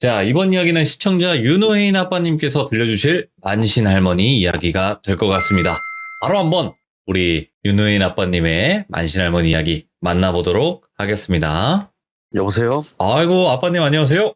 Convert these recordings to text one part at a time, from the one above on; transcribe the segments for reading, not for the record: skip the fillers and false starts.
자, 이번 이야기는 시청자 윤호혜인 아빠님께서 들려주실 만신 할머니 이야기가 될 것 같습니다. 바로 한번 우리 윤호혜인 아빠님의 만신 할머니 이야기 만나보도록 하겠습니다. 여보세요? 아이고, 아빠님 안녕하세요.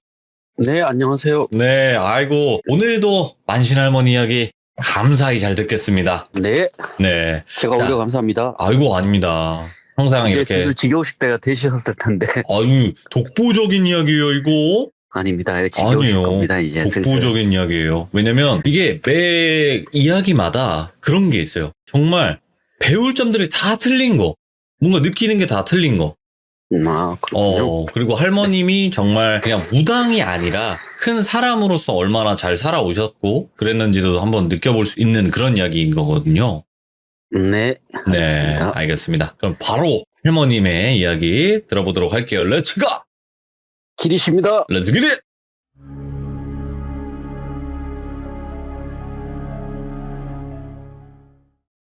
네, 안녕하세요. 네, 아이고, 오늘도 만신 할머니 이야기 감사히 잘 듣겠습니다. 네, 네. 제가 자, 오히려 감사합니다. 아이고, 아닙니다. 항상 이제 이렇게. 슬슬 지겨우실 때가 되셨을 텐데. 아유, 독보적인 이야기예요, 이거. 아닙니다. 지겨우실 아니요. 겁니다, 이제 슬슬. 독보적인 이야기예요. 왜냐면 이게 매 이야기마다 그런 게 있어요. 정말 배울 점들이 다 틀린 거. 뭔가 느끼는 게 다 틀린 거. 그렇군요. 그리고 할머님이 정말 그냥 무당이 아니라 큰 사람으로서 얼마나 잘 살아오셨고 그랬는지도 한번 느껴볼 수 있는 그런 이야기인 거거든요. 네, 네, 알겠습니다. 알겠습니다. 그럼 바로 할머님의 이야기 들어보도록 할게요. 렛츠 고! 기리십니다. 렛츠 기릿!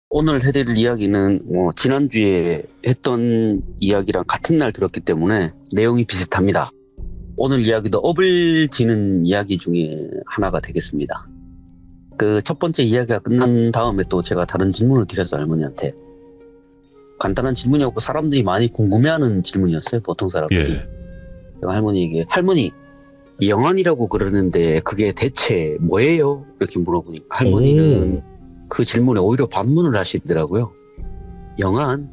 오늘 해드릴 이야기는 지난주에 했던 이야기랑 같은 날 들었기 때문에 내용이 비슷합니다. 오늘 이야기도 업을 지는 이야기 중에 하나가 되겠습니다. 그 첫 번째 이야기가 끝난 다음에 또 제가 다른 질문을 드렸어요, 할머니한테. 간단한 질문이었고 사람들이 많이 궁금해하는 질문이었어요, 보통 사람들이. 예. 제가 할머니에게, 할머니, 영안이라고 그러는데 그게 대체 뭐예요? 이렇게 물어보니까 할머니는 그 질문에 오히려 반문을 하시더라고요. 영안?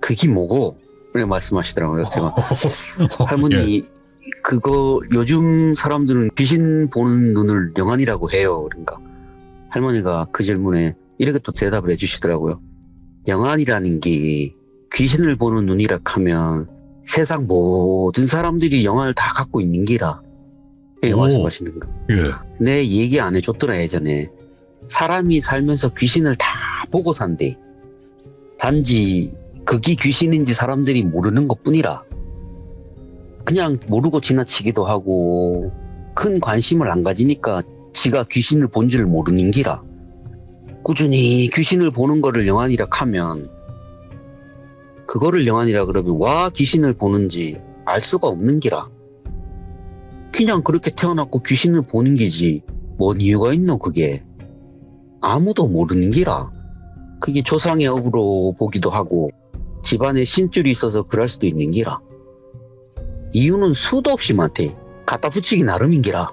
그게 뭐고? 이렇게 말씀하시더라고요. 제가 할머니, 그거 요즘 사람들은 귀신 보는 눈을 영안이라고 해요. 그러니까 할머니가 그 질문에 이렇게 또 대답을 해주시더라고요. 영안이라는 게 귀신을 보는 눈이라 하면 세상 모든 사람들이 영안을 다 갖고 있는 기라. 이렇게 말씀하시는 거. 예. 내 얘기 안 해줬더라, 예전에. 사람이 살면서 귀신을 다 보고 산대. 단지 그게 귀신인지 사람들이 모르는 것 뿐이라. 그냥 모르고 지나치기도 하고 큰 관심을 안 가지니까 지가 귀신을 본 줄 모르는 기라. 꾸준히 귀신을 보는 거를 영안이라 하면 그거를 영안이라 그러면 와 귀신을 보는지 알 수가 없는 기라. 그냥 그렇게 태어났고 귀신을 보는 기지 뭔 이유가 있노 그게. 아무도 모르는 기라. 그게 조상의 업으로 보기도 하고 집안에 신줄이 있어서 그럴 수도 있는 기라. 이유는 수도 없이 많대. 갖다 붙이기 나름인 기라.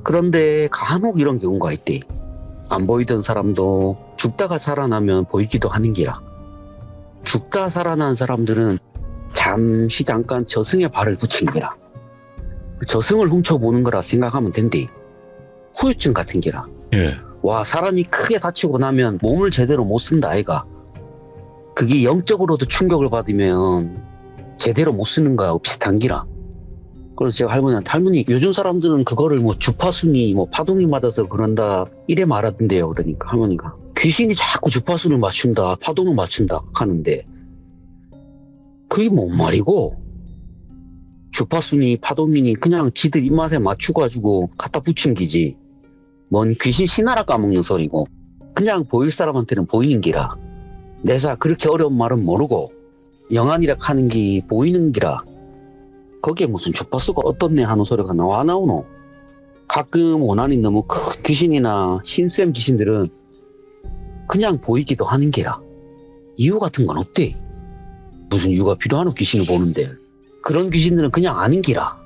그런데 간혹 이런 경우가 있대. 안 보이던 사람도 죽다가 살아나면 보이기도 하는 기라. 죽다 살아난 사람들은 잠시 잠깐 저승에 발을 붙인 기라. 저승을 훔쳐보는 거라 생각하면 된대. 후유증 같은 기라. 예. 와, 사람이 크게 다치고 나면 몸을 제대로 못 쓴다 아이가. 그게 영적으로도 충격을 받으면 제대로 못 쓰는 거야 비슷한 기라. 그래서 제가 할머니한테, 할머니 요즘 사람들은 그거를 뭐 주파순이 뭐 파동이 맞아서 그런다 이래 말하던데요. 그러니까 할머니가 귀신이 자꾸 주파수를 맞춘다 파동을 맞춘다 하는데 그게 뭔 말이고, 주파순이 파동이니 그냥 지들 입맛에 맞춰가지고 갖다 붙인 기지 뭔 귀신 신하라 까먹는 소리고 그냥 보일 사람한테는 보이는 기라. 내사 그렇게 어려운 말은 모르고 영안이라 하는 게 보이는 기라. 거기에 무슨 주파수가 어떻네 하는 소리가 나오노. 가끔 원한이 너무 큰 귀신이나 힘센 귀신들은 그냥 보이기도 하는 기라. 이유 같은 건 없대. 무슨 이유가 필요하노 귀신을 보는데. 그런 귀신들은 그냥 아는 기라.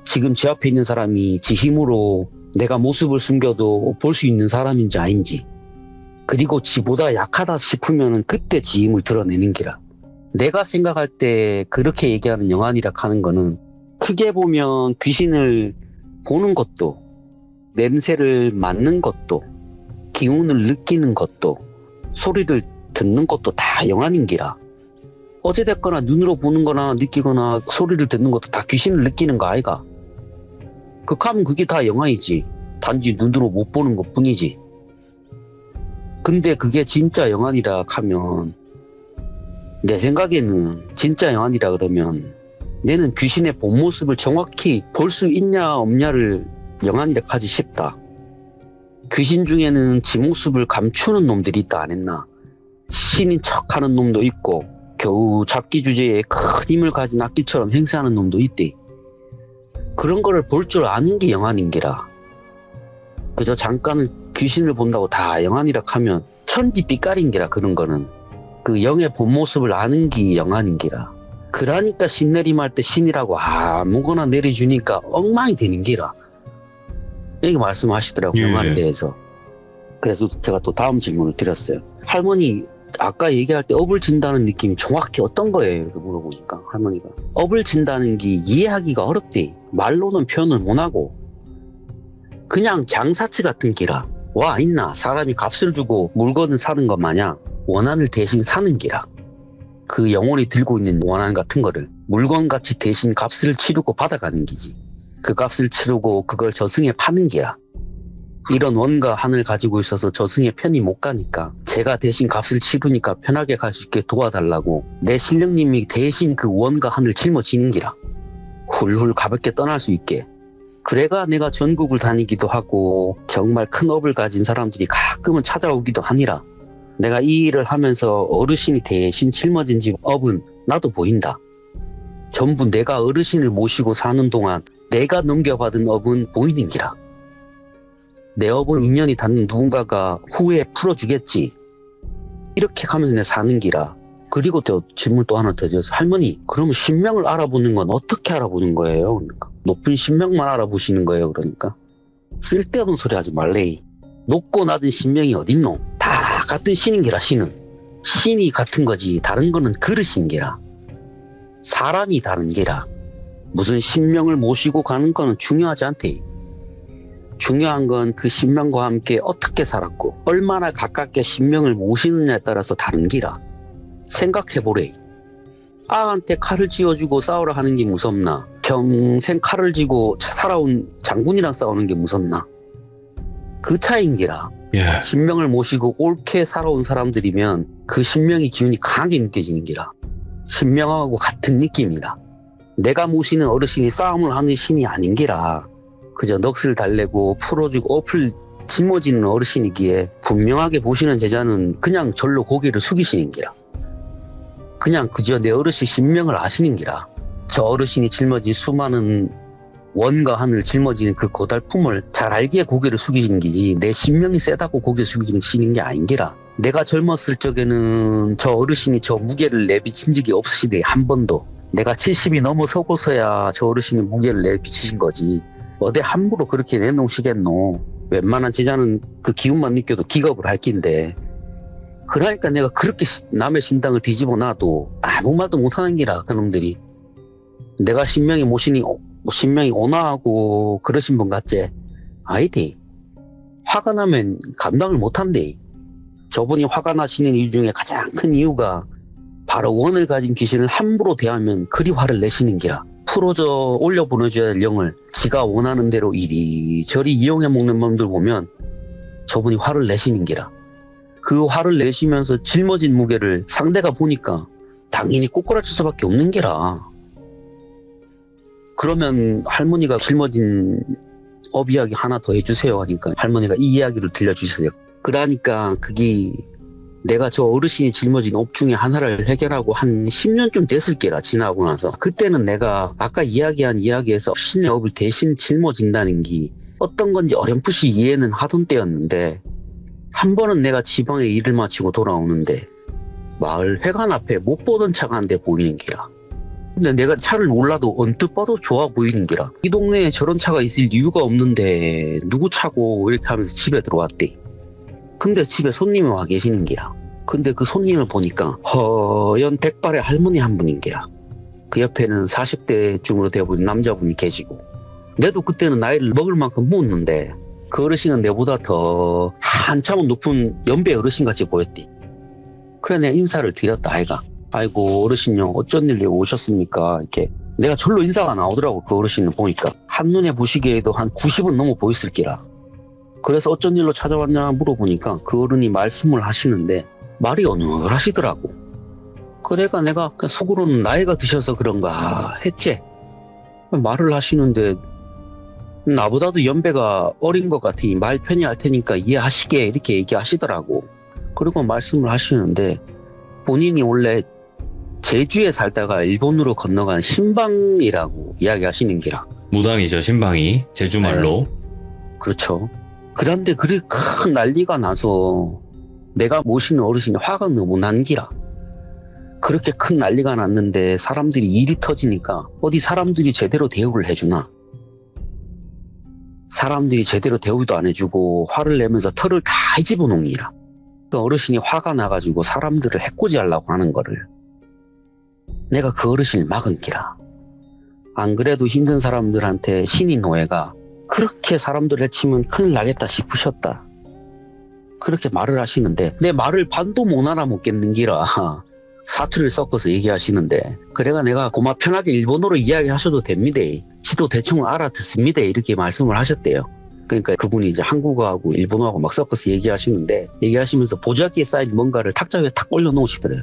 지금 제 앞에 있는 사람이 지 힘으로 내가 모습을 숨겨도 볼 수 있는 사람인지 아닌지, 그리고 지보다 약하다 싶으면 그때 지 힘을 드러내는 기라. 내가 생각할 때 그렇게 얘기하는 영안이라 하는 거는 크게 보면 귀신을 보는 것도, 냄새를 맡는 것도, 기운을 느끼는 것도, 소리를 듣는 것도 다 영안인 기라. 어찌됐거나 눈으로 보는 거나 느끼거나 소리를 듣는 것도 다 귀신을 느끼는 거 아이가. 극하면 그게 다 영안이지. 단지 눈으로 못 보는 것 뿐이지. 근데 그게 진짜 영안이라 하면, 내 생각에는 진짜 영안이라 그러면 내는 귀신의 본 모습을 정확히 볼 수 있냐 없냐를 영안이라 하지 싶다. 귀신 중에는 지 모습을 감추는 놈들이 있다 안 했나. 신인 척하는 놈도 있고 겨우 잡기 주제에 큰 힘을 가진 악기처럼 행세하는 놈도 있대. 그런 거를 볼 줄 아는 게 영안인기라. 그저 잠깐은 귀신을 본다고 다 영안이라 하면 천지 삐까린기라. 그런 거는 그 영의 본 모습을 아는 게 영안인기라. 그러니까 신 내림할 때 신이라고 아무거나 내려주니까 엉망이 되는 기라. 이렇게 말씀하시더라고요. 예. 영안에 대해서. 그래서 제가 또 다음 질문을 드렸어요. 할머니 아까 얘기할 때 업을 진다는 느낌이 정확히 어떤 거예요? 이렇게 물어보니까 할머니가 업을 진다는 게 이해하기가 어렵대. 말로는 표현을 못하고 그냥 장사치 같은 기라. 와 있나 사람이 값을 주고 물건을 사는 것 마냥 원한을 대신 사는 기라. 그 영혼이 들고 있는 원한 같은 거를 물건같이 대신 값을 치르고 받아가는 기지. 그 값을 치르고 그걸 저승에 파는 기라. 이런 원과 한을 가지고 있어서 저승에 편히 못 가니까 제가 대신 값을 치르니까 편하게 갈 수 있게 도와달라고 내 신령님이 대신 그 원과 한을 짊어지는 기라. 훌훌 가볍게 떠날 수 있게. 그래가 내가 전국을 다니기도 하고 정말 큰 업을 가진 사람들이 가끔은 찾아오기도 하니라. 내가 이 일을 하면서 어르신이 대신 짊어진 집 업은 나도 보인다. 전부 내가 어르신을 모시고 사는 동안 내가 넘겨받은 업은 보이는 기라. 내 업은 인연이 닿는 누군가가 후에 풀어주겠지. 이렇게 하면서 내 사는 기라. 그리고 또 질문 또 하나 더 드려서 할머니 그러면 신명을 알아보는 건 어떻게 알아보는 거예요? 그러니까 높은 신명만 알아보시는 거예요. 그러니까 쓸데없는 소리 하지 말래. 높고 낮은 신명이 어딨노? 다 같은 신인기라. 신이 같은 거지 다른 거는 그릇인기라. 사람이 다른 게라. 무슨 신명을 모시고 가는 거는 중요하지 않대. 중요한 건 그 신명과 함께 어떻게 살았고 얼마나 가깝게 신명을 모시느냐에 따라서 다른 기라. 생각해보래. 아한테 칼을 쥐어주고 싸우라 하는 게 무섭나? 평생 칼을 쥐고 살아온 장군이랑 싸우는 게 무섭나? 그 차이인기라. 예. 신명을 모시고 옳게 살아온 사람들이면 그 신명의 기운이 강하게 느껴지는 기라. 신명하고 같은 느낌이라. 내가 모시는 어르신이 싸움을 하는 신이 아닌 기라. 그저 넋을 달래고 풀어주고 업을 짊어지는 어르신이기에 분명하게 보시는 제자는 그냥 절로 고개를 숙이시는 기라. 그냥 그저 내 어르신 신명을 아시는 기라. 저 어르신이 짊어진 수많은 원과 한을 짊어지는 그 고달픔을 잘 알기에 고개를 숙이시는 기지 내 신명이 세다고 고개 숙이시는 게 아닌 기라. 내가 젊었을 적에는 저 어르신이 저 무게를 내비친 적이 없으시대. 한 번도. 내가 70이 넘어서고서야 저 어르신이 무게를 내비치신 거지. 어디 함부로 그렇게 내놓으시겠노. 웬만한 제자는 그 기운만 느껴도 기겁을 할 낀데. 그러니까 내가 그렇게 남의 신당을 뒤집어 놔도 아무 말도 못하는 기라. 그놈들이. 내가 신명이 신명이 온화하고 그러신 분 같지? 아니대. 화가 나면 감당을 못한대. 저분이 화가 나시는 이유 중에 가장 큰 이유가 바로 원을 가진 귀신을 함부로 대하면 그리 화를 내시는 기라. 풀어져 올려 보내줘야 될 영을 지가 원하는 대로 이리저리 이용해 먹는 놈들 보면 저분이 화를 내시는 기라. 그 화를 내시면서 짊어진 무게를 상대가 보니까 당연히 꼬꾸라칠 수밖에 없는 게라. 그러면 할머니가 짊어진 업 이야기 하나 더 해주세요 하니까 할머니가 이 이야기를 들려주세요. 그러니까 그게 내가 저 어르신이 짊어진 업 중에 하나를 해결하고 한 10년쯤 됐을 게라. 지나고 나서 그때는 내가 아까 이야기한 이야기에서 신의 업을 대신 짊어진다는 게 어떤 건지 어렴풋이 이해는 하던 때였는데 한 번은 내가 지방에 일을 마치고 돌아오는데 마을 회관 앞에 못 보던 차가 한 대 보이는 기라. 근데 내가 차를 몰라도 언뜻 봐도 좋아 보이는 기라. 이 동네에 저런 차가 있을 이유가 없는데 누구 차고 이렇게 하면서 집에 들어왔대. 근데 집에 손님이 와 계시는 기라. 근데 그 손님을 보니까 허연 백발의 할머니 한 분인 기라. 그 옆에는 40대쯤으로 되어보인 남자분이 계시고 내도 그때는 나이를 먹을 만큼 묻는데 그 어르신은 내보다 더 한참은 높은 연배 어르신같이 보였대. 그래 내가 인사를 드렸다 아이가. 아이고 어르신요 어쩐 일로 오셨습니까? 이렇게 내가 절로 인사가 나오더라고. 그 어르신을 보니까 한눈에 보시기에도 한 90은 넘어 보였을 기라. 그래서 어쩐 일로 찾아왔냐 물어보니까 그 어른이 말씀을 하시는데 말이 어눌하시더라고. 그래가 내가 그냥 속으로는 나이가 드셔서 그런가 했지. 말을 하시는데 나보다도 연배가 어린 것 같으니 말 편히 할 테니까 이해하시게 이렇게 얘기하시더라고. 그리고 말씀을 하시는데 본인이 원래 제주에 살다가 일본으로 건너간 신방이라고 이야기하시는 기라. 무당이죠, 신방이. 제주말로. 그렇죠. 그런데 그리 큰 난리가 나서 내가 모시는 어르신이 화가 너무 난기라. 그렇게 큰 난리가 났는데 사람들이 일이 터지니까 어디 사람들이 제대로 대우를 해주나. 사람들이 제대로 대우도 안 해주고 화를 내면서 털을 다 집어놓기라. 그 어르신이 화가 나가지고 사람들을 해코지하려고 하는 거를 내가 그 어르신을 막은 기라. 안 그래도 힘든 사람들한테 신인 노예가 그렇게 사람들을 해치면 큰일 나겠다 싶으셨다. 그렇게 말을 하시는데 내 말을 반도 못 알아먹겠는 기라 사투리를 섞어서 얘기하시는데, 그래가 내가 고마 편하게 일본어로 이야기하셔도 됩니다. 지도 대충 알아듣습니다. 이렇게 말씀을 하셨대요. 그러니까 그분이 이제 한국어하고 일본어하고 막 섞어서 얘기하시는데, 얘기하시면서 보자기에 쌓인 뭔가를 탁자 위에 탁 올려놓으시더래요.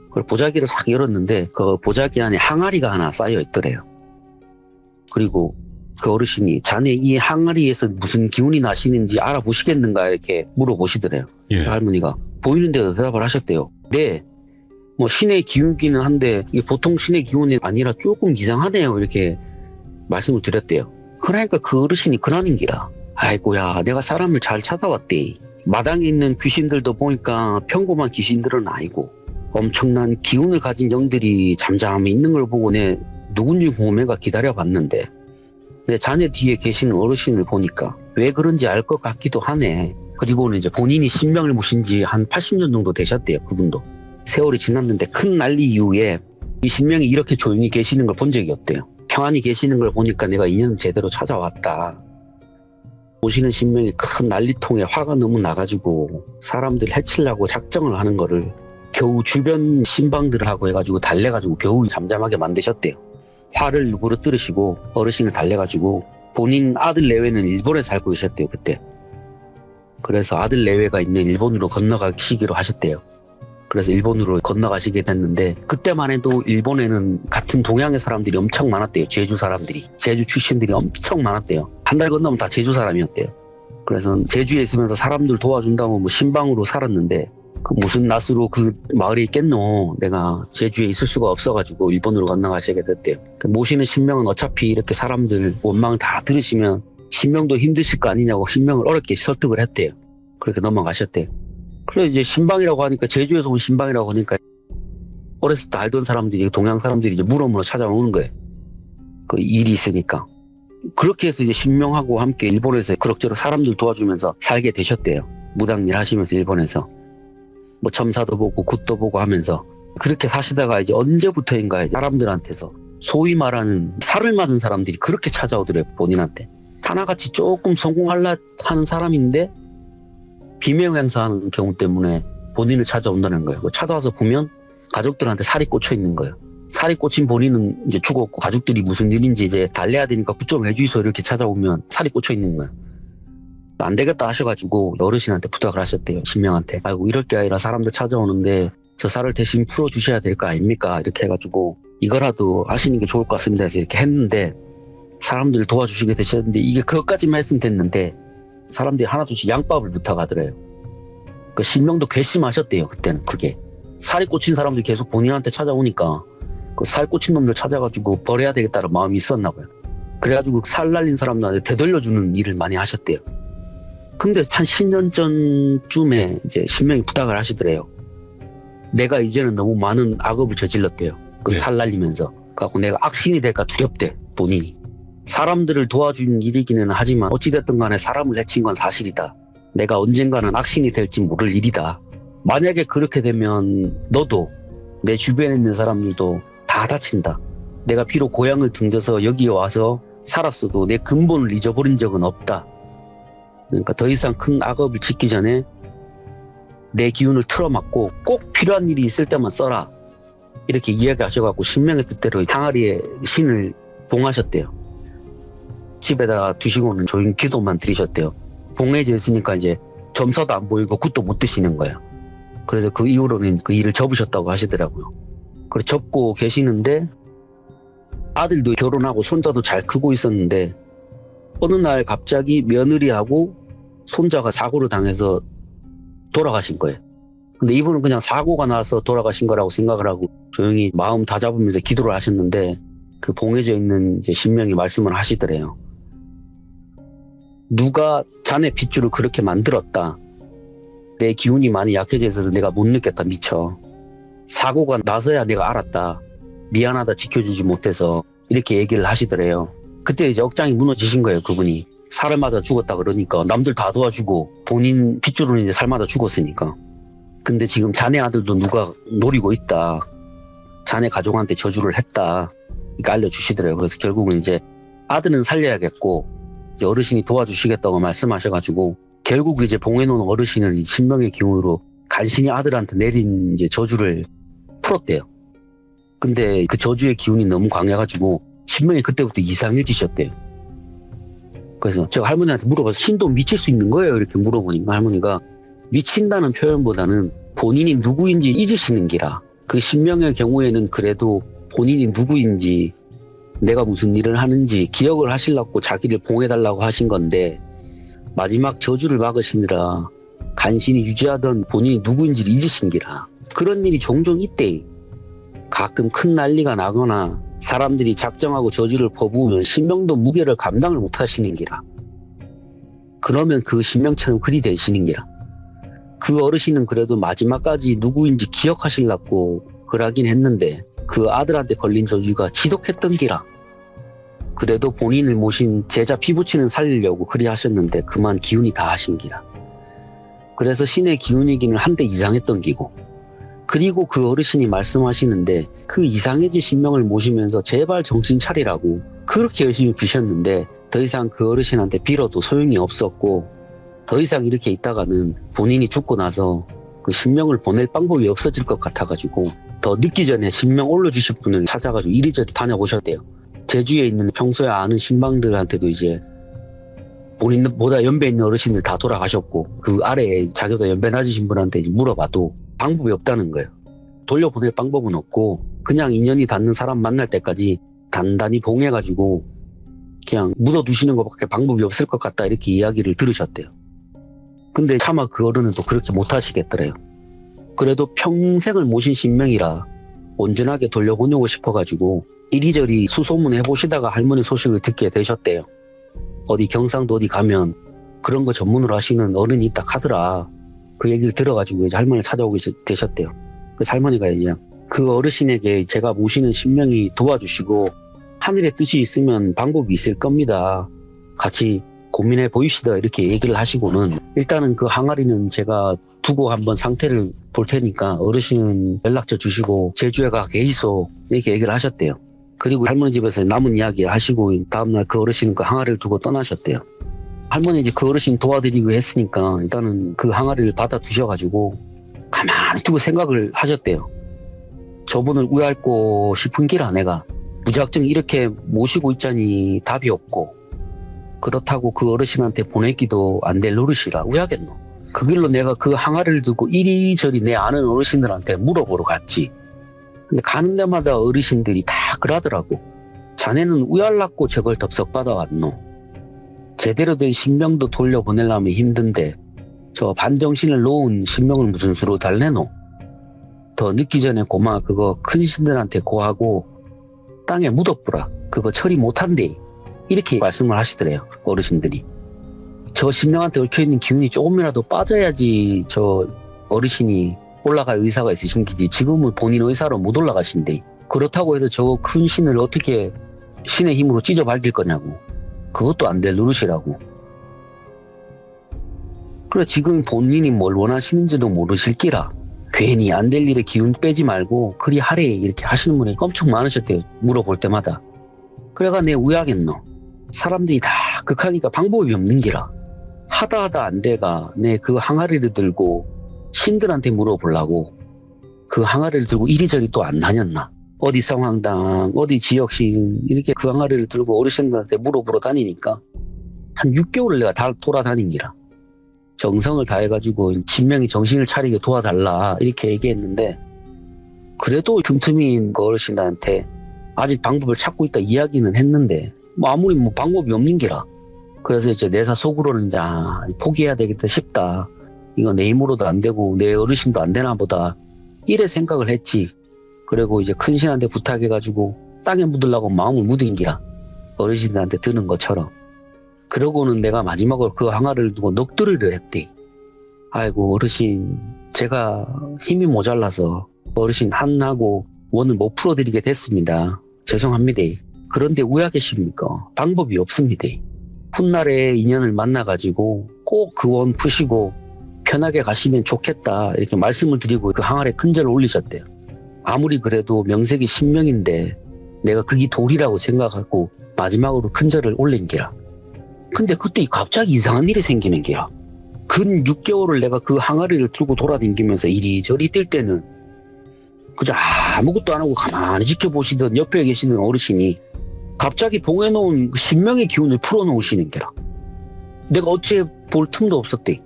그걸 보자기를 싹 열었는데 그 보자기 안에 항아리가 하나 쌓여 있더래요. 그리고 그 어르신이 자네 이 항아리에서 무슨 기운이 나시는지 알아보시겠는가 이렇게 물어보시더래요. 예. 할머니가 보이는 데도 대답을 하셨대요. 네, 뭐 신의 기운기는 한데 이게 보통 신의 기운이 아니라 조금 이상하네요. 이렇게 말씀을 드렸대요. 그러니까 그 어르신이 그러는기라. 아이고야, 내가 사람을 잘 찾아왔대. 마당에 있는 귀신들도 보니까 평범한 귀신들은 아니고 엄청난 기운을 가진 영들이 잠잠히 있는 걸 보고 내 누군지 궁금해가 기다려봤는데, 내 자네 뒤에 계시는 어르신을 보니까 왜 그런지 알 것 같기도 하네. 그리고는 이제 본인이 신명을 모신 지 한 80년 정도 되셨대요. 그분도. 세월이 지났는데 큰 난리 이후에 이 신명이 이렇게 조용히 계시는 걸 본 적이 없대요. 평안히 계시는 걸 보니까 내가 인연 제대로 찾아왔다. 모시는 신명이 큰 난리통에 화가 너무 나가지고 사람들 해치려고 작정을 하는 거를 겨우 주변 신방들하고 해가지고 달래가지고 겨우 잠잠하게 만드셨대요. 화를 누그러뜨리시고 어르신을 달래가지고 본인 아들 내외는 일본에 살고 계셨대요. 그때. 그래서 아들 내외가 있는 일본으로 건너가시기로 하셨대요. 그래서 일본으로 건너가시게 됐는데, 그때만 해도 일본에는 같은 동양의 사람들이 엄청 많았대요. 제주 사람들이. 제주 출신들이 엄청 많았대요. 한 달 건너면 다 제주 사람이었대요. 그래서 제주에 있으면서 사람들 도와준다고 뭐 신방으로 살았는데, 그 무슨 낯으로 그 마을에 있겠노. 내가 제주에 있을 수가 없어가지고 일본으로 건너가시게 됐대요. 그 모시는 신명은 어차피 이렇게 사람들 원망 다 들으시면 신명도 힘드실 거 아니냐고 신명을 어렵게 설득을 했대요. 그렇게 넘어가셨대요. 그래 이제 신방이라고 하니까, 제주에서 온 신방이라고 하니까 어렸을 때 알던 사람들이, 동양 사람들이 이제 물어물어 찾아오는 거예요. 그 일이 있으니까. 그렇게 해서 이제 신명하고 함께 일본에서 그럭저럭 사람들 도와주면서 살게 되셨대요. 무당일 하시면서 일본에서. 뭐 점사도 보고 굿도 보고 하면서 그렇게 사시다가 이제 언제부터인가 사람들한테서 소위 말하는 살을 맞은 사람들이 그렇게 찾아오더래요. 본인한테. 하나같이 조금 성공하려 하는 사람인데 비명 행사하는 경우 때문에 본인을 찾아온다는 거예요. 찾아와서 보면 가족들한테 살이 꽂혀 있는 거예요. 살이 꽂힌 본인은 이제 죽었고 가족들이 무슨 일인지 이제 달래야 되니까 굿좀 해주이소 이렇게 찾아오면 살이 꽂혀 있는 거예요. 안 되겠다 하셔가지고 어르신한테 부탁을 하셨대요. 신명한테. 아이고 이럴 게 아니라 사람들 찾아오는데 저 쌀을 대신 풀어주셔야 될 거 아닙니까? 이렇게 해가지고 이거라도 하시는 게 좋을 것 같습니다 해서 이렇게 했는데, 사람들을 도와주시게 되셨는데 이게 그것까지만 했으면 됐는데 사람들이 하나둘씩 양밥을 부탁하더래요. 그 신명도 괘씸하셨대요. 그때는. 그게 살이 꽂힌 사람들이 계속 본인한테 찾아오니까 그 살 꽂힌 놈들 찾아가지고 버려야 되겠다는 마음이 있었나 봐요. 그래가지고 살 날린 사람들한테 되돌려주는 일을 많이 하셨대요. 근데 한 10년 전쯤에 이제 신명이 부탁을 하시더래요. 내가 이제는 너무 많은 악업을 저질렀대요. 그 살 날리면서. 그래갖고 내가 악신이 될까 두렵대, 본인이. 사람들을 도와준 일이기는 하지만 어찌됐든 간에 사람을 해친 건 사실이다. 내가 언젠가는 악신이 될지 모를 일이다. 만약에 그렇게 되면 너도 내 주변에 있는 사람들도 다 다친다. 내가 비록 고향을 등져서 여기에 와서 살았어도 내 근본을 잊어버린 적은 없다. 그러니까 더 이상 큰 악업을 짓기 전에 내 기운을 틀어막고 꼭 필요한 일이 있을 때만 써라. 이렇게 이야기하셔갖고 신명의 뜻대로 항아리에 신을 봉하셨대요. 집에다가 두시고는 조용히 기도만 드리셨대요. 봉해져 있으니까 이제 점사도 안 보이고 굿도 못 드시는 거예요. 그래서 그 이후로는 그 일을 접으셨다고 하시더라고요. 그래 접고 계시는데 아들도 결혼하고 손자도 잘 크고 있었는데 어느 날 갑자기 며느리하고 손자가 사고를 당해서 돌아가신 거예요. 근데 이분은 그냥 사고가 나서 돌아가신 거라고 생각을 하고 조용히 마음 다잡으면서 기도를 하셨는데, 그 봉해져 있는 이제 신명이 말씀을 하시더래요. 누가 자네 핏줄을 그렇게 만들었다. 내 기운이 많이 약해져서 내가 못 느꼈다 미처. 사고가 나서야 내가 알았다. 미안하다 지켜주지 못해서 이렇게 얘기를 하시더래요. 그때 이제 억장이 무너지신 거예요 그분이. 살을 맞아 죽었다 그러니까 남들 다 도와주고 본인 핏줄은 이제 살 맞아 죽었으니까. 근데 지금 자네 아들도 누가 노리고 있다. 자네 가족한테 저주를 했다. 이렇게 알려주시더래요. 그래서 결국은 이제 아들은 살려야겠고 이제 어르신이 도와주시겠다고 말씀하셔가지고 결국 이제 봉해놓은 어르신을 이 신명의 기운으로 간신히 아들한테 내린 이제 저주를 풀었대요. 근데 그 저주의 기운이 너무 강해가지고 신명이 그때부터 이상해지셨대요. 그래서 제가 할머니한테 물어봐서 신도 미칠 수 있는 거예요? 이렇게 물어보니까 할머니가 미친다는 표현보다는 본인이 누구인지 잊으시는 기라. 그 신명의 경우에는 그래도 본인이 누구인지 내가 무슨 일을 하는지 기억을 하시려고 자기를 봉해달라고 하신 건데 마지막 저주를 막으시느라 간신히 유지하던 본인이 누구인지를 잊으신 기라. 그런 일이 종종 있대. 가끔 큰 난리가 나거나 사람들이 작정하고 저주를 퍼부으면 신명도 무게를 감당을 못하시는 기라. 그러면 그 신명처럼 그리 되시는 기라. 그 어르신은 그래도 마지막까지 누구인지 기억하시려고 그러긴 했는데 그 아들한테 걸린 저주가 지독했던 기라. 그래도 본인을 모신 제자 피부치는 살리려고 그리 하셨는데 그만 기운이 다 하신 기라. 그래서 신의 기운이기는 한데 이상했던 기고, 그리고 그 어르신이 말씀하시는데 그 이상해진 신명을 모시면서 제발 정신 차리라고 그렇게 열심히 비셨는데 더 이상 그 어르신한테 빌어도 소용이 없었고 더 이상 이렇게 있다가는 본인이 죽고 나서 그 신명을 보낼 방법이 없어질 것 같아가지고 더 늦기 전에 신명 올려주실 분을 찾아가지고 이리저리 다녀보셨대요. 제주에 있는 평소에 아는 신방들한테도 이제 본인보다 연배 있는 어르신들 다 돌아가셨고 그 아래에 자기보다 연배 낮으신 분한테 이제 물어봐도 방법이 없다는 거예요. 돌려보낼 방법은 없고 그냥 인연이 닿는 사람 만날 때까지 단단히 봉해가지고 그냥 묻어두시는 것밖에 방법이 없을 것 같다 이렇게 이야기를 들으셨대요. 근데 차마 그 어른은 또 그렇게 못하시겠더래요. 그래도 평생을 모신 신명이라 온전하게 돌려보내고 싶어가지고 이리저리 수소문 해보시다가 할머니 소식을 듣게 되셨대요. 어디 경상도 어디 가면 그런 거 전문으로 하시는 어른이 있다 하더라. 그 얘기를 들어가지고 이제 할머니를 찾아오게 되셨대요. 그래서 할머니가 이제 그 어르신에게 제가 모시는 신명이 도와주시고 하늘의 뜻이 있으면 방법이 있을 겁니다. 같이 고민해 보입시다 이렇게 얘기를 하시고는 일단은 그 항아리는 제가 두고 한번 상태를 볼 테니까 어르신은 연락처 주시고 제주에 가 계시소 이렇게 얘기를 하셨대요. 그리고 할머니 집에서 남은 이야기 하시고 다음날 그 어르신은 그 항아리를 두고 떠나셨대요. 할머니 이제 그 어르신 도와드리고 했으니까 일단은 그 항아리를 받아 두셔가지고 가만히 두고 생각을 하셨대요. 저분을 우애할고 싶은 기라 내가 무작정 이렇게 모시고 있자니 답이 없고 그렇다고 그 어르신한테 보내기도 안 될 노릇이라 우야겠노. 그 길로 내가 그 항아리를 두고 이리저리 내 아는 어르신들한테 물어보러 갔지. 근데 가는 데마다 어르신들이 다 그러더라고. 자네는 우얄났고 저걸 덥석 받아왔노. 제대로 된 신명도 돌려보내려면 힘든데 저 반정신을 놓은 신명을 무슨 수로 달래노. 더 늦기 전에 고마 그거 큰 신들한테 고하고 땅에 묻어뿌라. 그거 처리 못한대. 이렇게 말씀을 하시더래요 어르신들이. 저 신명한테 얽혀있는 기운이 조금이라도 빠져야지 저 어르신이 올라갈 의사가 있으신 기지 지금은 본인 의사로 못 올라가신대. 그렇다고 해서 저 큰 신을 어떻게 신의 힘으로 찢어 밝힐 거냐고. 그것도 안 될 노릇이라고. 그래 지금 본인이 뭘 원하시는지도 모르실 기라 괜히 안 될 일에 기운 빼지 말고 그리 하래 이렇게 하시는 분이 엄청 많으셨대요. 물어볼 때마다. 그래가 내 우야겠노. 사람들이 다 극하니까 방법이 없는 기라. 하다 안 돼가 내 그 항아리를 들고 신들한테 물어보려고 그 항아리를 들고 이리저리 또 안 다녔나. 어디 상황당 어디 지역신 이렇게 그 항아리를 들고 어르신들한테 물어보러 다니니까 한 6개월을 내가 다 돌아다닌 기라. 정성을 다해가지고 신명이 정신을 차리게 도와달라 이렇게 얘기했는데 그래도 틈틈이 그 어르신들한테 아직 방법을 찾고 있다 이야기는 했는데 뭐 아무리 뭐 방법이 없는 기라. 그래서 이제 내사 속으로는 이제 포기해야 되겠다 싶다. 이거 내 힘으로도 안 되고 내 어르신도 안 되나 보다 이래 생각을 했지. 그리고 이제 큰 신한테 부탁해가지고 땅에 묻으려고 마음을 묻은 기라. 어르신들한테 드는 것처럼. 그러고는 내가 마지막으로 그 항아리를 두고 넋두리를 했대. 아이고 어르신, 제가 힘이 모자라서 어르신 한하고 원을 못 풀어드리게 됐습니다. 죄송합니다. 그런데 왜 계십니까? 방법이 없습니다. 훗날에 인연을 만나가지고 꼭 그 원 푸시고 편하게 가시면 좋겠다 이렇게 말씀을 드리고 그 항아리에 큰절을 올리셨대요. 아무리 그래도 명색이 신명인데 내가 그게 도리라고 생각하고 마지막으로 큰절을 올린 기라. 근데 그때 갑자기 이상한 일이 생기는 기라. 근 6개월을 내가 그 항아리를 들고 돌아다니면서 이리저리 뛸 때는 그저 아무것도 안 하고 가만히 지켜보시던 옆에 계시는 어르신이 갑자기 봉해놓은 그 신명의 기운을 풀어놓으시는 게라. 내가 어찌 볼 틈도 없었대.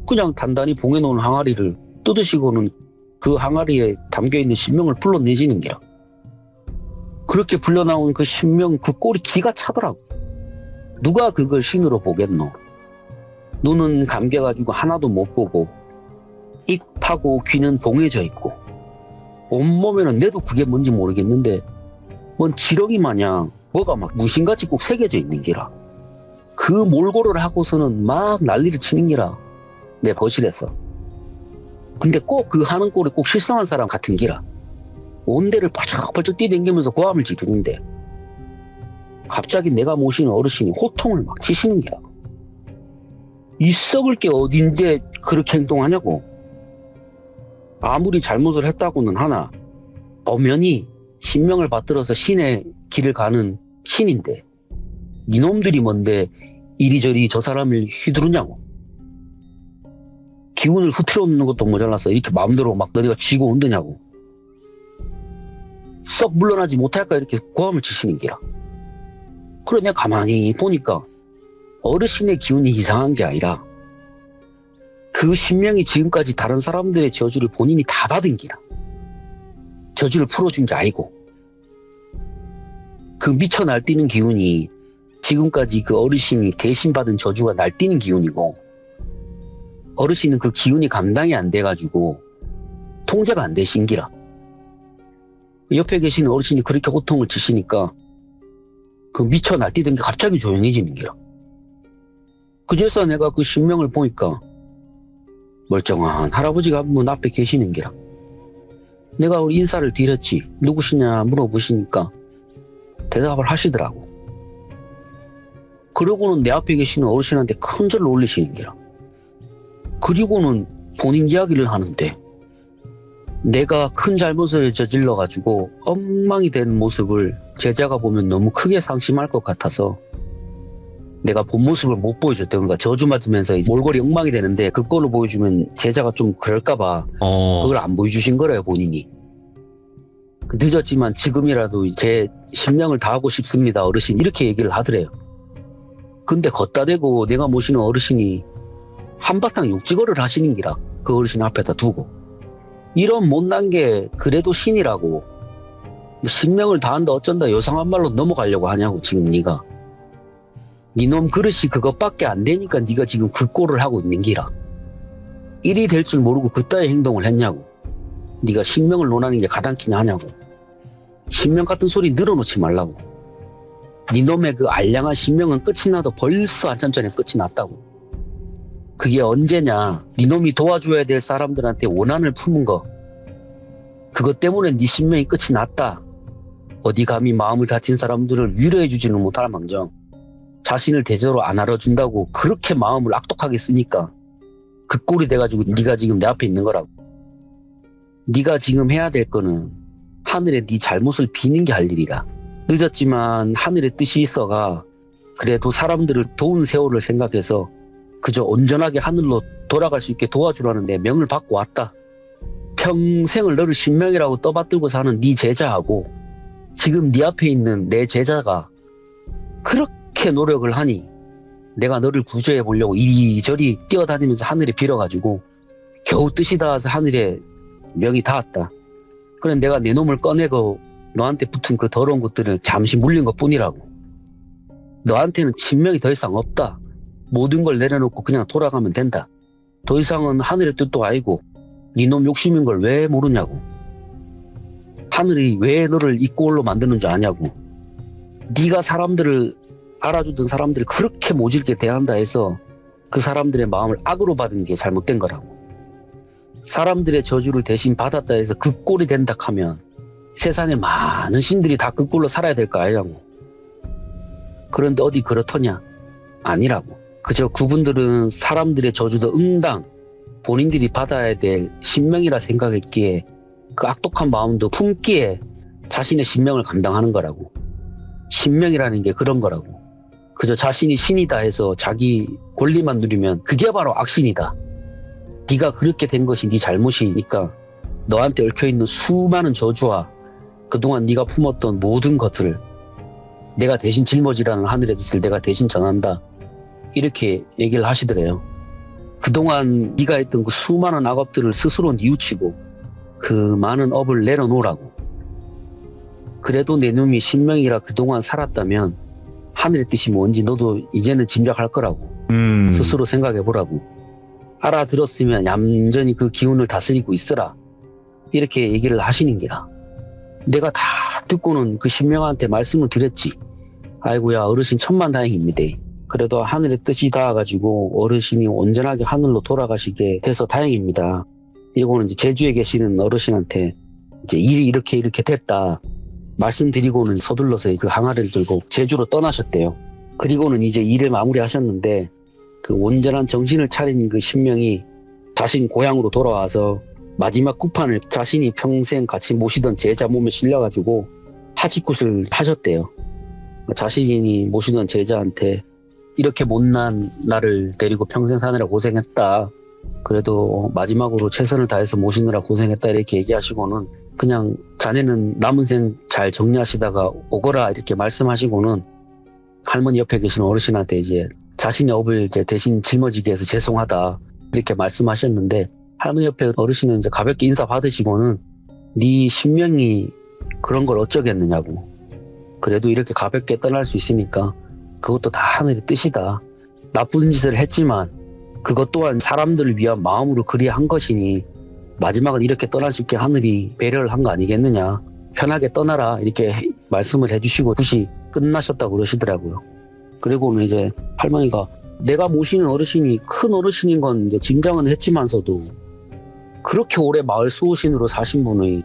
그냥 단단히 봉해놓은 항아리를 뜯으시고는 그 항아리에 담겨있는 신명을 불러내시는 게라. 그렇게 불려나온 그 신명 그 꼴이 기가 차더라고. 누가 그걸 신으로 보겠노. 눈은 감겨가지고 하나도 못 보고 입하고 귀는 봉해져 있고 온몸에는 내도 그게 뭔지 모르겠는데 뭔 지렁이 마냥 뭐가 막 무신같이 꼭 새겨져 있는 기라. 그 몰골을 하고서는 막 난리를 치는 기라. 내 거실에서. 근데 꼭 그 하는 꼴이 꼭 실성한 사람 같은 기라. 온 데를 벌쩍벌쩍 뛰댕기면서 고함을 지르는데 갑자기 내가 모시는 어르신이 호통을 막 치시는 기라. 이 썩을 게 어딘데 그렇게 행동하냐고. 아무리 잘못을 했다고는 하나 엄연히 신명을 받들어서 신의 길을 가는 신인데 니놈들이 뭔데 이리저리 저 사람을 휘두르냐고. 기운을 흐트러 놓는 것도 모자라서 이렇게 마음대로 막 너네가 쥐고 흔드냐고. 썩 물러나지 못할까 이렇게 고함을 치시는 기라. 그래 내가 가만히 보니까 어르신의 기운이 이상한 게 아니라 그 신명이 지금까지 다른 사람들의 저주를 본인이 다 받은 기라. 저주를 풀어준 게 아니고 그 미쳐 날뛰는 기운이 지금까지 그 어르신이 대신 받은 저주가 날뛰는 기운이고 어르신은 그 기운이 감당이 안 돼가지고 통제가 안 되신 기라. 옆에 계시는 어르신이 그렇게 호통을 치시니까 그 미쳐 날뛰던 게 갑자기 조용해지는 기라. 그제서 내가 그 신명을 보니까 멀쩡한 할아버지가 한 분 앞에 계시는 기라. 내가 인사를 드렸지. 누구시냐 물어보시니까 대답을 하시더라고. 그러고는 내 앞에 계시는 어르신한테 큰 절을 올리시는 기라. 그리고는 본인 이야기를 하는데 내가 큰 잘못을 저질러 가지고 엉망이 된 모습을 제자가 보면 너무 크게 상심할 것 같아서 내가 본 모습을 못 보여줬대. 그러니까 저주 맞으면서 몰골이 엉망이 되는데 그거를 보여주면 제자가 좀 그럴까봐 그걸 안 보여주신 거래요, 본인이. 늦었지만 지금이라도 제 신명을 다하고 싶습니다, 어르신. 이렇게 얘기를 하더래요. 근데 걷다 대고 내가 모시는 어르신이 한바탕 욕지거리를 하시는 기라. 그 어르신 앞에다 두고. 이런 못난 게 그래도 신이라고. 신명을 다한다 어쩐다 요상한 말로 넘어가려고 하냐고 지금 네가. 니놈 그릇이 그것밖에 안 되니까 네가 지금 그 꼴을 하고 있는 기라. 일이 될 줄 모르고 그따위 행동을 했냐고. 네가 신명을 논하는 게 가당키나 하냐고. 신명 같은 소리 늘어놓지 말라고. 니놈의 그 알량한 신명은 끝이 나도 벌써 한참 전에 끝이 났다고. 그게 언제냐. 니놈이 도와줘야 될 사람들한테 원한을 품은 거. 그것 때문에 네 신명이 끝이 났다. 어디 감히 마음을 다친 사람들을 위로해주지는 못할 망정 자신을 대저로 안 알아준다고 그렇게 마음을 악독하게 쓰니까 그 꼴이 돼가지고 네가 지금 내 앞에 있는 거라고. 네가 지금 해야 될 거는 하늘에 네 잘못을 비는 게 할 일이다. 늦었지만 하늘의 뜻이 있어가 그래도 사람들을 도운 세월을 생각해서 그저 온전하게 하늘로 돌아갈 수 있게 도와주라는 내 명을 받고 왔다. 평생을 너를 신명이라고 떠받들고 사는 네 제자하고 지금 네 앞에 있는 내 제자가 그렇게 노력을 하니 내가 너를 구조해 보려고 이리저리 뛰어다니면서 하늘에 빌어가지고 겨우 뜻이 닿아서 하늘에 명이 닿았다. 그래 내가 내 놈을 꺼내고 너한테 붙은 그 더러운 것들을 잠시 물린 것 뿐이라고. 너한테는 신명이 더 이상 없다. 모든 걸 내려놓고 그냥 돌아가면 된다. 더 이상은 하늘의 뜻도 아니고 네 놈 욕심인 걸 왜 모르냐고. 하늘이 왜 너를 이 꼴로 만드는 줄 아냐고. 네가 사람들을 알아주던 사람들을 그렇게 모질게 대한다 해서 그 사람들의 마음을 악으로 받은 게 잘못된 거라고. 사람들의 저주를 대신 받았다 해서 그 꼴이 된다 하면 세상에 많은 신들이 다 그 꼴로 살아야 될 거 아니라고. 그런데 어디 그렇더냐? 아니라고. 그저 그분들은 사람들의 저주도 응당 본인들이 받아야 될 신명이라 생각했기에 그 악독한 마음도 품기에 자신의 신명을 감당하는 거라고. 신명이라는 게 그런 거라고. 그저 자신이 신이다 해서 자기 권리만 누리면 그게 바로 악신이다. 네가 그렇게 된 것이 네 잘못이니까 너한테 얽혀있는 수많은 저주와 그동안 네가 품었던 모든 것들을 내가 대신 짊어지라는 하늘의 뜻을 내가 대신 전한다. 이렇게 얘기를 하시더래요. 그동안 네가 했던 그 수많은 악업들을 스스로 뉘우치고 그 많은 업을 내려놓으라고. 그래도 내 놈이 신명이라 그동안 살았다면 하늘의 뜻이 뭔지 너도 이제는 짐작할 거라고. 스스로 생각해보라고. 알아들었으면 얌전히 그 기운을 다스리고 있어라. 이렇게 얘기를 하시는 게다. 내가 다 듣고는 그 신명한테 말씀을 드렸지. 아이고야 어르신 천만다행입니다. 그래도 하늘의 뜻이 닿아가지고 어르신이 온전하게 하늘로 돌아가시게 돼서 다행입니다. 이러고는 이제 제주에 계시는 어르신한테 이제 일이 이렇게 됐다 말씀드리고는 서둘러서 그 항아리를 들고 제주로 떠나셨대요. 그리고는 이제 일을 마무리하셨는데 그 온전한 정신을 차린 그 신명이 자신 고향으로 돌아와서 마지막 구판을 자신이 평생 같이 모시던 제자 몸에 실려가지고 하직굿을 하셨대요. 자신이 모시던 제자한테 이렇게 못난 나를 데리고 평생 사느라 고생했다. 그래도 마지막으로 최선을 다해서 모시느라 고생했다 이렇게 얘기하시고는 그냥 자네는 남은 생 잘 정리하시다가 오거라 이렇게 말씀하시고는 할머니 옆에 계신 어르신한테 이제 자신의 업을 이제 대신 짊어지게 해서 죄송하다 이렇게 말씀하셨는데 할머니 옆에 어르신은 이제 가볍게 인사 받으시고는 네 신명이 그런 걸 어쩌겠느냐고. 그래도 이렇게 가볍게 떠날 수 있으니까 그것도 다 하늘의 뜻이다. 나쁜 짓을 했지만 그것 또한 사람들을 위한 마음으로 그리 한 것이니 마지막은 이렇게 떠날 수 있게 하늘이 배려를 한 거 아니겠느냐. 편하게 떠나라 이렇게 말씀을 해주시고 굿이 끝나셨다고 그러시더라고요. 그리고는 이제 할머니가 내가 모시는 어르신이 큰 어르신인 건 이제 짐작은 했지만서도 그렇게 오래 마을 수호신으로 사신 분이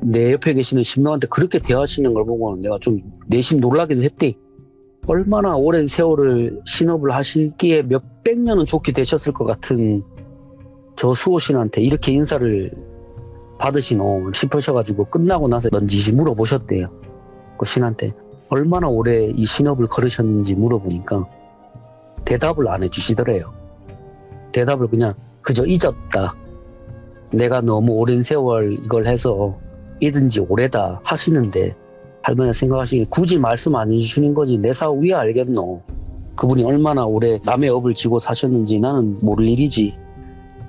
내 옆에 계시는 신명한테 그렇게 대하시는 걸 보고는 내가 좀 내심 놀라기도 했대. 얼마나 오랜 세월을 신업을 하시기에 몇백 년은 좋게 되셨을 것 같은 저 수호신한테 이렇게 인사를 받으시노 싶으셔가지고 끝나고 나서 넌지시 물어보셨대요. 그 신한테 얼마나 오래 이 신업을 걸으셨는지 물어보니까 대답을 안 해주시더래요. 대답을 그냥 그저 잊었다. 내가 너무 오랜 세월 이걸 해서 잊은지 오래다 하시는데 할머니가 생각하시기에 굳이 말씀 안 해주시는 거지 내 사업 왜 알겠노. 그분이 얼마나 오래 남의 업을 지고 사셨는지 나는 모를 일이지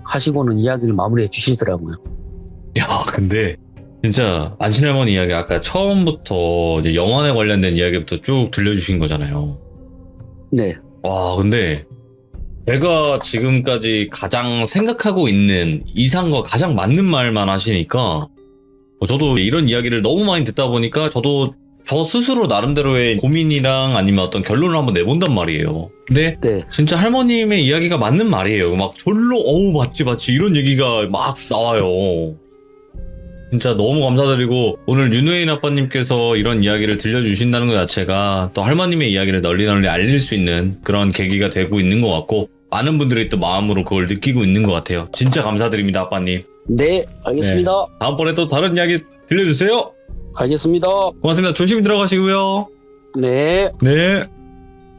하시고는 이야기를 마무리해 주시더라고요. 야, 근데 진짜 만신할머니 이야기 아까 처음부터 이제 영화에 관련된 이야기부터 쭉 들려주신 거잖아요. 네. 와, 근데 제가 지금까지 가장 생각하고 있는 이상과 가장 맞는 말만 하시니까 저도 이런 이야기를 너무 많이 듣다 보니까 저도 저 스스로 나름대로의 고민이랑 아니면 어떤 결론을 한번 내본단 말이에요. 근데 네. 진짜 할머님의 이야기가 맞는 말이에요. 막 졸로 어우 맞지 이런 얘기가 막 나와요. 진짜 너무 감사드리고 오늘 윤회인 아빠님께서 이런 이야기를 들려주신다는 것 자체가 또 할머님의 이야기를 널리 알릴 수 있는 그런 계기가 되고 있는 것 같고 많은 분들이 또 마음으로 그걸 느끼고 있는 것 같아요. 진짜 감사드립니다, 아빠님. 네, 알겠습니다. 네. 다음번에 또 다른 이야기 들려주세요. 알겠습니다. 고맙습니다. 조심히 들어가시고요. 네. 네.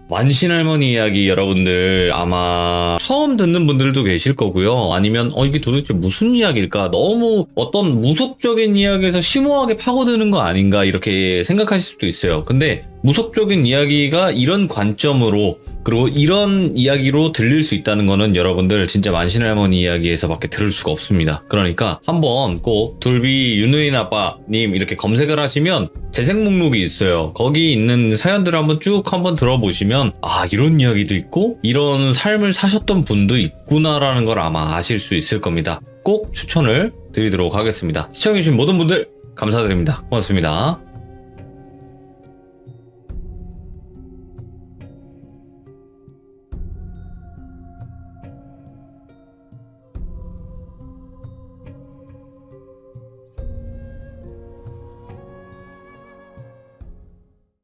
만신할머니 이야기 여러분들 아마 처음 듣는 분들도 계실 거고요. 아니면 이게 도대체 무슨 이야기일까? 너무 어떤 무속적인 이야기에서 심오하게 파고드는 거 아닌가 이렇게 생각하실 수도 있어요. 근데 무속적인 이야기가 이런 관점으로 그리고 이런 이야기로 들릴 수 있다는 거는 여러분들 진짜 만신할머니 이야기에서밖에 들을 수가 없습니다. 그러니까 한번 꼭 돌비 윤회인 아빠님 이렇게 검색을 하시면 재생 목록이 있어요. 거기 있는 사연들을 한번 들어보시면 아 이런 이야기도 있고 이런 삶을 사셨던 분도 있구나라는 걸 아마 아실 수 있을 겁니다. 꼭 추천을 드리도록 하겠습니다. 시청해주신 모든 분들 감사드립니다. 고맙습니다.